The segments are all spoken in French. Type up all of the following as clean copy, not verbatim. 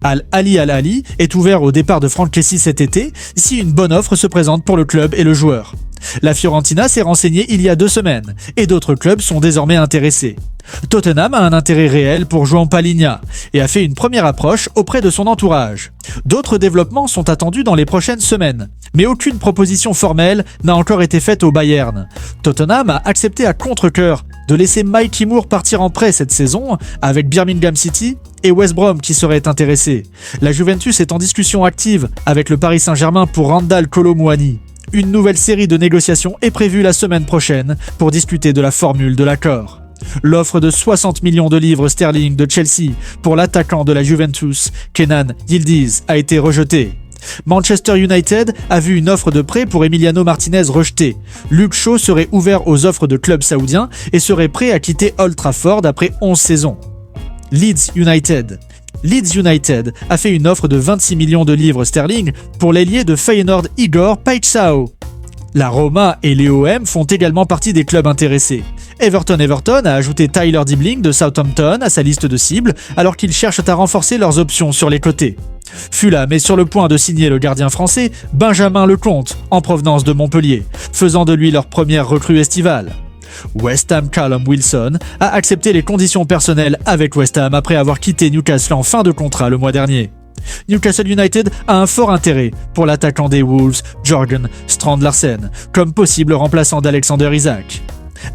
Al-Ahly Al-Ahly est ouvert au départ de Franck Kessie cet été si une bonne offre se présente pour le club et le joueur. La Fiorentina s'est renseignée il y a 2 semaines et d'autres clubs sont désormais intéressés. Tottenham a un intérêt réel pour João Palhinha et a fait une première approche auprès de son entourage. D'autres développements sont attendus dans les prochaines semaines, mais aucune proposition formelle n'a encore été faite au Bayern. Tottenham a accepté à contre-cœur de laisser Mikey Moore partir en prêt cette saison avec Birmingham City et West Brom qui seraient intéressés. La Juventus est en discussion active avec le Paris Saint-Germain pour Randal Kolo Muani. Une nouvelle série de négociations est prévue la semaine prochaine pour discuter de la formule de l'accord. L'offre de 60 millions de livres sterling de Chelsea pour l'attaquant de la Juventus, Kenan Yildiz, a été rejetée. Manchester United a vu une offre de prêt pour Emiliano Martinez rejetée. Luke Shaw serait ouvert aux offres de clubs saoudiens et serait prêt à quitter Old Trafford après 11 saisons. Leeds United a fait une offre de 26 millions de livres sterling pour l'ailier de Feyenoord Igor Paixão. La Roma et l'EOM font également partie des clubs intéressés. Everton a ajouté Tyler Dibling de Southampton à sa liste de cibles alors qu'ils cherchent à renforcer leurs options sur les côtés. Fulham est sur le point de signer le gardien français Benjamin Lecomte en provenance de Montpellier, faisant de lui leur première recrue estivale. West Ham Callum Wilson a accepté les conditions personnelles avec West Ham après avoir quitté Newcastle en fin de contrat le mois dernier. Newcastle United a un fort intérêt pour l'attaquant des Wolves, Jørgen Strand Larsen, comme possible remplaçant d'Alexander Isak.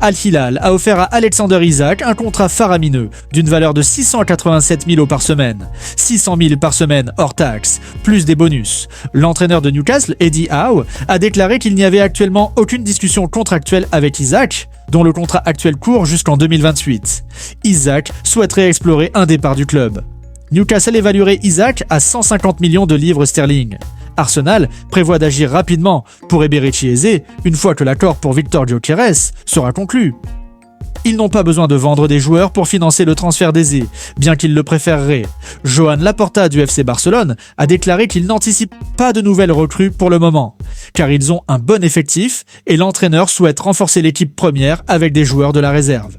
Al-Hilal a offert à Alexander Isak un contrat faramineux d'une valeur de 687 000 € par semaine, 600 000 par semaine hors taxe, plus des bonus. L'entraîneur de Newcastle, Eddie Howe, a déclaré qu'il n'y avait actuellement aucune discussion contractuelle avec Isak, dont le contrat actuel court jusqu'en 2028. Isak souhaiterait explorer un départ du club. Newcastle évaluerait Isak à 150 millions de livres sterling. Arsenal prévoit d'agir rapidement pour Eberechi Eze une fois que l'accord pour Victor Gyökeres sera conclu. Ils n'ont pas besoin de vendre des joueurs pour financer le transfert d'Eze, bien qu'ils le préféreraient. Joan Laporta du FC Barcelone a déclaré qu'il n'anticipe pas de nouvelles recrues pour le moment, car ils ont un bon effectif et l'entraîneur souhaite renforcer l'équipe première avec des joueurs de la réserve.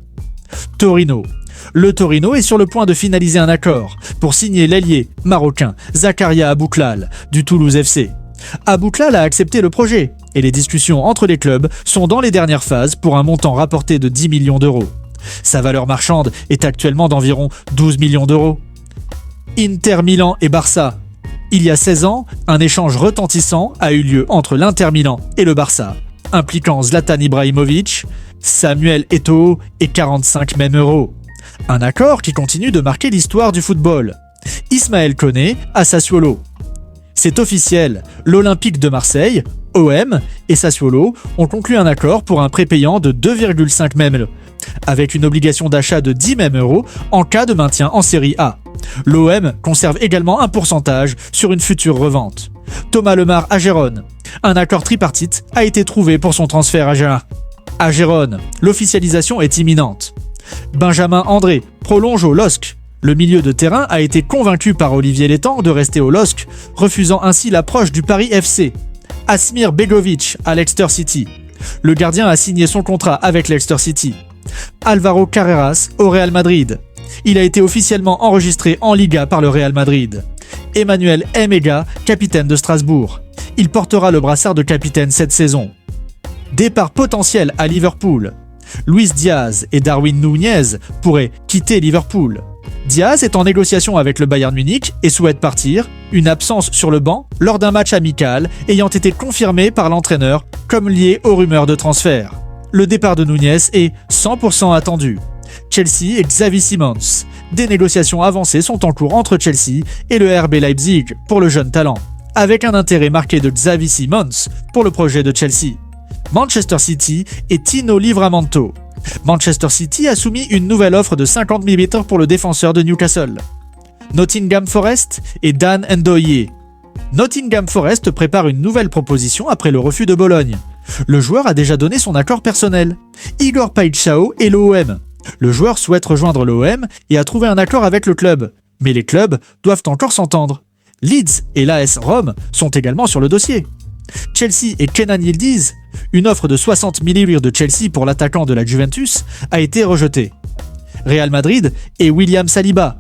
Torino. Le Torino est sur le point de finaliser un accord pour signer l'ailier marocain Zakaria Abouklal du Toulouse FC. Abouklal a accepté le projet et les discussions entre les clubs sont dans les dernières phases pour un montant rapporté de 10 millions d'euros. Sa valeur marchande est actuellement d'environ 12 millions d'euros. Inter Milan et Barça. Il y a 16 ans, un échange retentissant a eu lieu entre l'Inter Milan et le Barça, impliquant Zlatan Ibrahimovic, Samuel Eto'o et 45 même euros. Un accord qui continue de marquer l'histoire du football. Ismaël Koné à Sassuolo. C'est officiel, l'Olympique de Marseille, OM et Sassuolo ont conclu un accord pour un prépayant de 2,5 mèmes, avec une obligation d'achat de 10 mèmes euros en cas de maintien en Série A. L'OM conserve également un pourcentage sur une future revente. Thomas Lemar à Gérone. Un accord tripartite a été trouvé pour son transfert à Gérone. L'officialisation est imminente. Benjamin André prolonge au LOSC. Le milieu de terrain a été convaincu par Olivier Létang de rester au LOSC, refusant ainsi l'approche du Paris FC. Asmir Begovic à Leicester City. Le gardien a signé son contrat avec Leicester City. Alvaro Carreras au Real Madrid. Il a été officiellement enregistré en Liga par le Real Madrid. Emmanuel Emega, capitaine de Strasbourg. Il portera le brassard de capitaine cette saison. Départ potentiel à Liverpool. Luis Diaz et Darwin Núñez pourraient quitter Liverpool. Diaz est en négociation avec le Bayern Munich et souhaite partir, une absence sur le banc lors d'un match amical ayant été confirmée par l'entraîneur comme lié aux rumeurs de transfert. Le départ de Núñez est 100% attendu. Chelsea et Xavi Simons. Des négociations avancées sont en cours entre Chelsea et le RB Leipzig pour le jeune talent, avec un intérêt marqué de Xavi Simons pour le projet de Chelsea. Manchester City et Tino Livramento. Manchester City a soumis une nouvelle offre de 50 mm pour le défenseur de Newcastle. Nottingham Forest et Dan Ndoye. Nottingham Forest prépare une nouvelle proposition après le refus de Bologne. Le joueur a déjà donné son accord personnel. Igor Paixão et l'OM. Le joueur souhaite rejoindre l'OM et a trouvé un accord avec le club. Mais les clubs doivent encore s'entendre. Leeds et l'AS Rome sont également sur le dossier. Chelsea et Kenan Yildiz. Une offre de 60 000 € de Chelsea pour l'attaquant de la Juventus a été rejetée. Real Madrid et William Saliba.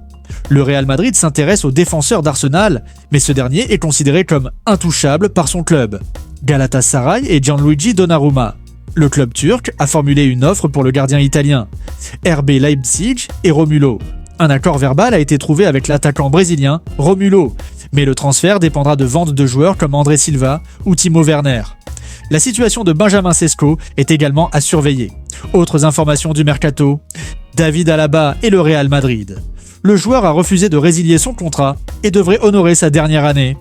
Le Real Madrid s'intéresse au défenseur d'Arsenal, mais ce dernier est considéré comme intouchable par son club, Galatasaray et Gianluigi Donnarumma. Le club turc a formulé une offre pour le gardien italien, RB Leipzig et Romulo. Un accord verbal a été trouvé avec l'attaquant brésilien Romulo, mais le transfert dépendra de ventes de joueurs comme André Silva ou Timo Werner. La situation de Benjamin Sesko est également à surveiller. Autres informations du mercato, David Alaba et le Real Madrid. Le joueur a refusé de résilier son contrat et devrait honorer sa dernière année.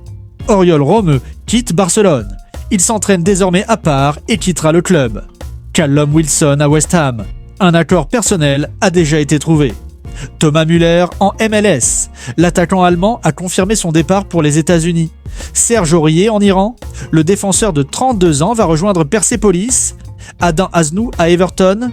Oriol Romeu quitte Barcelone. Il s'entraîne désormais à part et quittera le club. Callum Wilson à West Ham. Un accord personnel a déjà été trouvé. Thomas Müller en MLS. L'attaquant allemand a confirmé son départ pour les États-Unis. Serge Aurier en Iran. Le défenseur de 32 ans va rejoindre Persepolis. Adin Aznou à Everton.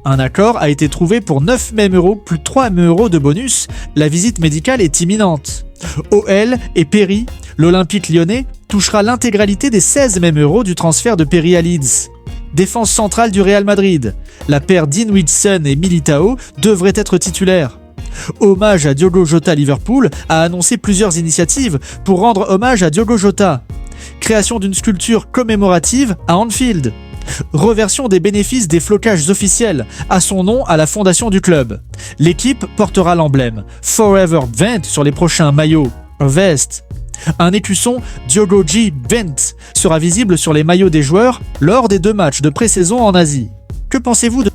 Un accord a été trouvé pour 9 mêmes euros plus 3 mêmes euros de bonus. La visite médicale est imminente. OL et Perry, l'Olympique lyonnais, touchera l'intégralité des 16 mêmes euros du transfert de Perry à Leeds. Défense centrale du Real Madrid. La paire Dinwiddie et Militao devrait être titulaires. Hommage à Diogo Jota. Liverpool a annoncé plusieurs initiatives pour rendre hommage à Diogo Jota. Création d'une sculpture commémorative à Anfield. Reversion des bénéfices des flocages officiels à son nom à la fondation du club. L'équipe portera l'emblème Forever Vent sur les prochains maillots vest. Un écusson Diogo G. Vent sera visible sur les maillots des joueurs lors des 2 matchs de pré-saison en Asie. Que pensez-vous de